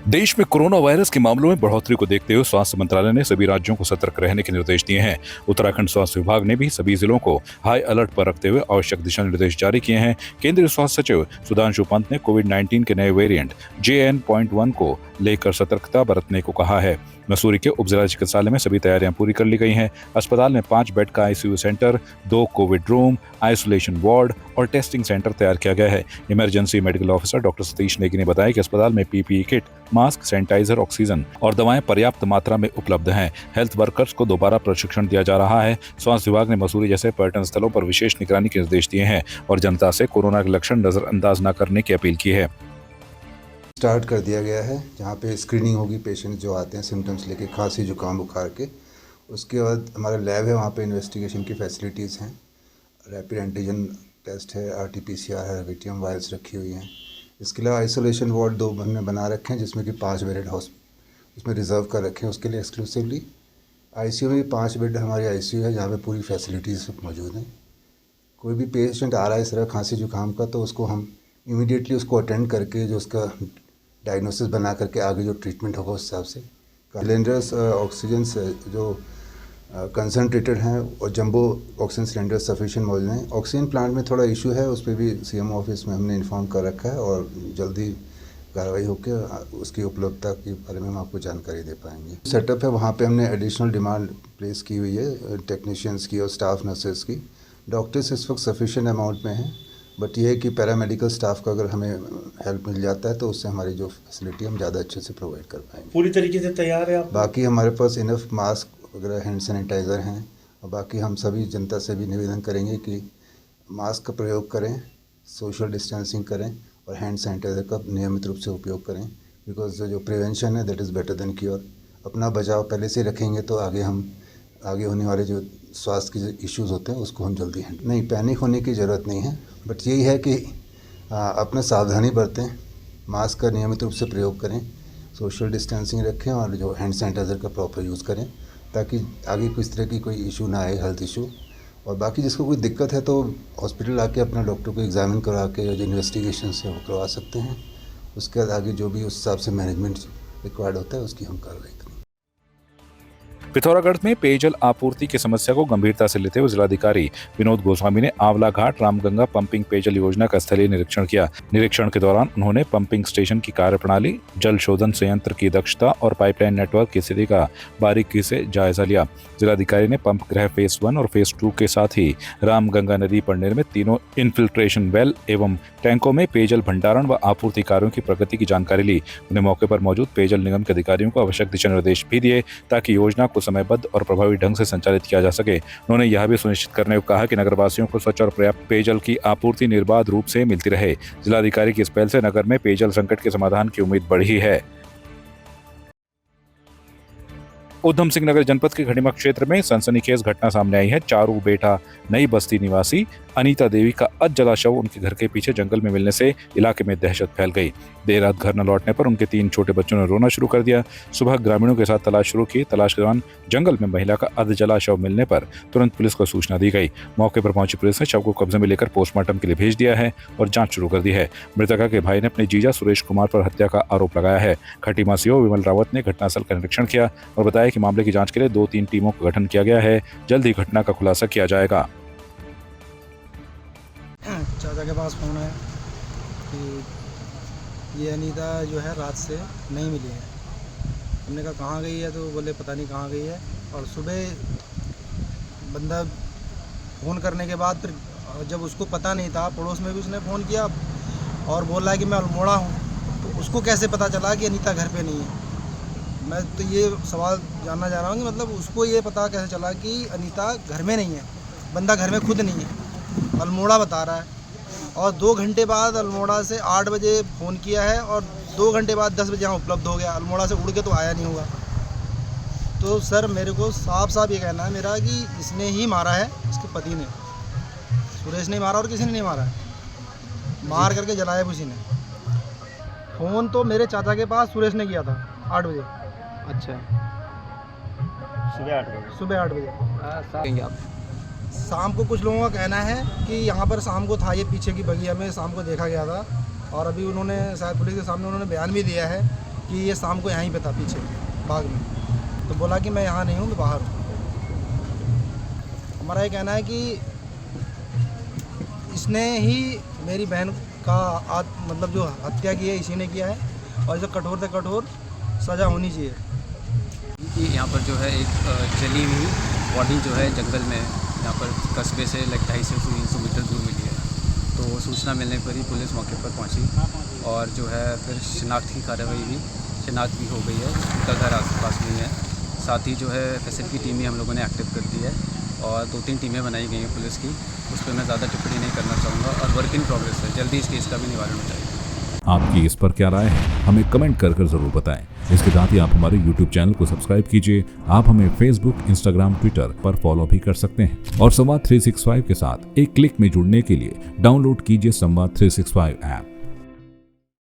देश में corona virus के मामलों में बढ़ोतरी को देखते हुए स्वास्थ्य मंत्रालय ने सभी राज्यों को सतर्क रहने के निर्देश दिए हैं। उत्तराखंड स्वास्थ्य विभाग ने भी सभी जिलों को हाई अलर्ट पर रखते हुए आवश्यक दिशा निर्देश जारी किए हैं। केंद्रीय स्वास्थ्य सचिव सुधांशु पंत ने कोविड-19 के नए वेरिएंट JN.1 को लेकर सतर्कता बरतने को कहा है। मसूरी के उप जिला चिकित्सालय में सभी तैयारियां पूरी कर ली गई हैं। अस्पताल में 5 बेड का ICU centre, 2 covid room, isolation ward और टेस्टिंग सेंटर तैयार किया गया है। Emergency medical officer doctor Satish Negi ने बताया कि अस्पताल में PPE kit, mask, sanitiser, oxygen और दवाएं पर्याप्त मात्रा में उपलब्ध हैं। हेल्थ वर्कर्स को दोबारा प्रशिक्षण दिया जा रहा है। स्वास्थ्य विभाग ने मसूरी जैसे पर्यटन स्थलों पर विशेष निगरानी के निर्देश दिए हैं और जनता से कोरोना के लक्षण नजरअंदाज न करने की अपील की है। स्टार्ट कर दिया गया है, जहाँ पे स्क्रीनिंग होगी पेशेंट जो आते हैं सिम्टम्स लेके, खांसी जुकाम बुखार के। उसके बाद हमारा लैब है, वहाँ पे इन्वेस्टिगेशन की फैसिलिटीज़ हैं, रैपिड एंटीजन टेस्ट है, RT-PCR है, VTM वायल्स रखी हुई हैं। इसके अलावा आइसोलेशन वार्ड 2 हमने बना रखे हैं, जिसमें कि 5 बेड उसमें रिज़र्व कर रखे हैं उसके लिए एक्सक्लूसिवली। ICU में भी 5 बेड हमारी ICU है, जहाँ पे पूरी फैसिलिटीज़ मौजूद हैं। कोई भी पेशेंट आ रहा है इस तरह खांसी जुकाम का, तो उसको हम इमीडिएटली उसको अटेंड करके जो उसका डायग्नोसिस बना करके आगे जो ट्रीटमेंट होगा उस हिसाब से। सिलेंडर्स ऑक्सीजन जो कंसनट्रेटेड हैं और जंबो ऑक्सीजन सिलेंडर सफिशिएंट मौजूद हैं। ऑक्सीजन प्लांट में थोड़ा इशू है, उस पर भी CM ऑफिस में हमने इन्फॉर्म कर रखा है और जल्दी कार्रवाई होकर उसकी उपलब्धता के बारे में हम आपको जानकारी दे पाएंगे। सेटअप है, वहाँ पे हमने एडिशनल डिमांड प्लेस की हुई है टेक्नीशियंस की और स्टाफ नर्सेस की। डॉक्टर्स इस वक्त सफिशिएंट अमाउंट में हैं, बट ये है कि पैरामेडिकल स्टाफ का अगर हमें हेल्प मिल जाता है तो उससे हमारी जो फैसिलिटी हम ज़्यादा अच्छे से प्रोवाइड कर पाएंगे। पूरी तरीके से तैयार है आप? बाकी हमारे पास इनफ मास्क वगैरह, हैंड सैनिटाइज़र हैं, और बाकी हम सभी जनता से भी निवेदन करेंगे कि मास्क का प्रयोग करें, सोशल डिस्टेंसिंग करें और हैंड सैनिटाइज़र का नियमित रूप से उपयोग करें, बिकॉज जो प्रिवेंशन है that is better than cure. अपना बचाव पहले से रखेंगे तो आगे होने वाले जो स्वास्थ्य के जो इश्यूज़ होते हैं उसको हम जल्दी हैंडल। नहीं, पैनिक होने की ज़रूरत नहीं है, बट यही है कि अपना सावधानी बरतें, मास्क का नियमित रूप से प्रयोग करें, सोशल डिस्टेंसिंग रखें और जो हैंड सैनिटाइज़र का प्रॉपर यूज़ करें, ताकि आगे किस तरह की कोई इशू ना आए, हेल्थ इशू। और बाकी जिसको कोई दिक्कत है तो हॉस्पिटल आके अपना डॉक्टर को एग्जामिन करा के जो इन्वेस्टिगेशन है वो करवा सकते हैं। उसके बाद आगे जो भी उस हिसाब से मैनेजमेंट रिक्वायर्ड होता है उसकी हम कार्रवाई करें। पिथौरागढ़ में पेयजल आपूर्ति की समस्या को गंभीरता से लेते हुए जिलाधिकारी विनोद गोस्वामी ने आंवला घाट रामगंगा पंपिंग पेयजल योजना का स्थलीय निरीक्षण किया। निरीक्षण के दौरान उन्होंने पंपिंग स्टेशन की कार्यप्रणाली, जल शोधन संयंत्र की दक्षता और पाइपलाइन नेटवर्क की स्थिति का बारीकी से जायजा लिया। जिलाधिकारी ने पंप गृह फेज 1 और फेज 2 के साथ ही रामगंगा नदी पर निर्मित 3 इन्फिल्ट्रेशन वेल एवं टैंकों में पेयजल भंडारण व आपूर्ति कार्यों की प्रगति की जानकारी ली। उन्हें मौके पर मौजूद पेयजल निगम के अधिकारियों को आवश्यक दिशा निर्देश भी दिए ताकि योजना को समयबद्ध और प्रभावी ढंग से संचालित किया जा सके। उन्होंने यह भी सुनिश्चित करने को कहा कि नगरवासियों को स्वच्छ और पर्याप्त पेयजल की आपूर्ति निर्बाध रूप से मिलती रहे। जिलाधिकारी की इस पहल से नगर में पेयजल संकट के समाधान की उम्मीद बढ़ी है। उधम सिंह नगर जनपद के खड़ीमठ क्षेत्र में सनसनीखेज घटना सामने आई है। चारू बेटा नई बस्ती निवासी अनीता देवी का अधजला शव उनके घर के पीछे जंगल में मिलने से इलाके में दहशत फैल गई। देर रात घर न लौटने पर उनके 3 छोटे बच्चों ने रोना शुरू कर दिया। सुबह ग्रामीणों के साथ तलाश शुरू की। तलाश के दौरान जंगल में महिला का अधजला शव मिलने पर तुरंत पुलिस को सूचना दी गई। मौके पर पहुंची पुलिस ने शव को कब्जे में लेकर पोस्टमार्टम के लिए भेज दिया है और जांच शुरू कर दी है। मृतका के भाई ने अपने जीजा सुरेश कुमार पर हत्या का आरोप लगाया है। खटीमा सीओ विमल रावत ने घटनास्थल का निरीक्षण किया और बताया कि मामले की जांच के लिए 2-3 टीमों का गठन किया गया है। जल्द ही घटना का खुलासा किया जाएगा। चाचा के पास फ़ोन आया कि ये अनीता जो है रात से नहीं मिली है। हमने कहा कहाँ गई है, तो बोले पता नहीं कहाँ गई है। और सुबह बंदा फ़ोन करने के बाद फिर जब उसको पता नहीं था, पड़ोस में भी उसने फ़ोन किया और बोल रहा है कि मैं अल्मोड़ा हूँ, तो उसको कैसे पता चला कि अनीता घर पे नहीं है। मैं तो ये सवाल जानना चाह रहा हूँ कि मतलब उसको ये पता कैसे चला कि अनीता घर में नहीं है। बंदा घर में खुद नहीं है, अल्मोड़ा बता रहा है, और 2 घंटे बाद अल्मोड़ा से 8 बजे फ़ोन किया है और 2 घंटे बाद 10 बजे यहाँ उपलब्ध हो गया। अल्मोड़ा से उड़ के तो आया नहीं होगा। तो सर मेरे को साफ ये कहना है मेरा कि इसने ही मारा है, इसके पति ने, सुरेश ने मारा और किसी ने नहीं मारा है। मार करके जलाया उसी ने। फ़ोन तो मेरे चाचा के पास सुरेश ने किया था 8 बजे। अच्छा, सुबह 8 बजे। शाम को कुछ लोगों का कहना है कि यहाँ पर शाम को था, ये पीछे की बगिया में शाम को देखा गया था। और अभी उन्होंने शायद पुलिस के सामने उन्होंने बयान भी दिया है कि ये शाम को यहीं पे था पीछे बाग में। तो बोला कि मैं यहाँ नहीं हूँ, मैं बाहर हूँ। हमारा ये कहना है कि इसने ही मेरी बहन का मतलब जो हत्या की है इसी ने किया है, और इसे कठोर से कठोर सज़ा होनी चाहिए। कि यहाँ पर जो है एक जली हुई बॉडी जो है जंगल में यहाँ पर कस्बे से लगता है 250 मीटर दूर मिली है। तो सूचना मिलने पर ही पुलिस मौके पर पहुँची और जो है फिर शिनाख्त की कार्रवाई हुई, शिनाख्त भी हो गई है, उसका घर आस-पास में है। साथ ही जो है फैसल की टीम भी हम लोगों ने एक्टिव कर दी है और 2-3 टीमें बनाई गई हैं पुलिस की। उस पर मैं ज़्यादा टिप्पणी नहीं करना चाहूँगा और वर्क इन प्रोग्रेस है, जल्दी इस केस का भी निवारण हो जाएगा। आपकी इस पर क्या राय है, हमें कमेंट कर जरूर बताएं। इसके साथ ही आप हमारे YouTube चैनल को सब्सक्राइब कीजिए। आप हमें Facebook, Instagram, Twitter पर फॉलो भी कर सकते हैं और संवाद 365 के साथ एक क्लिक में जुड़ने के लिए डाउनलोड कीजिए संवाद 365 ऐप।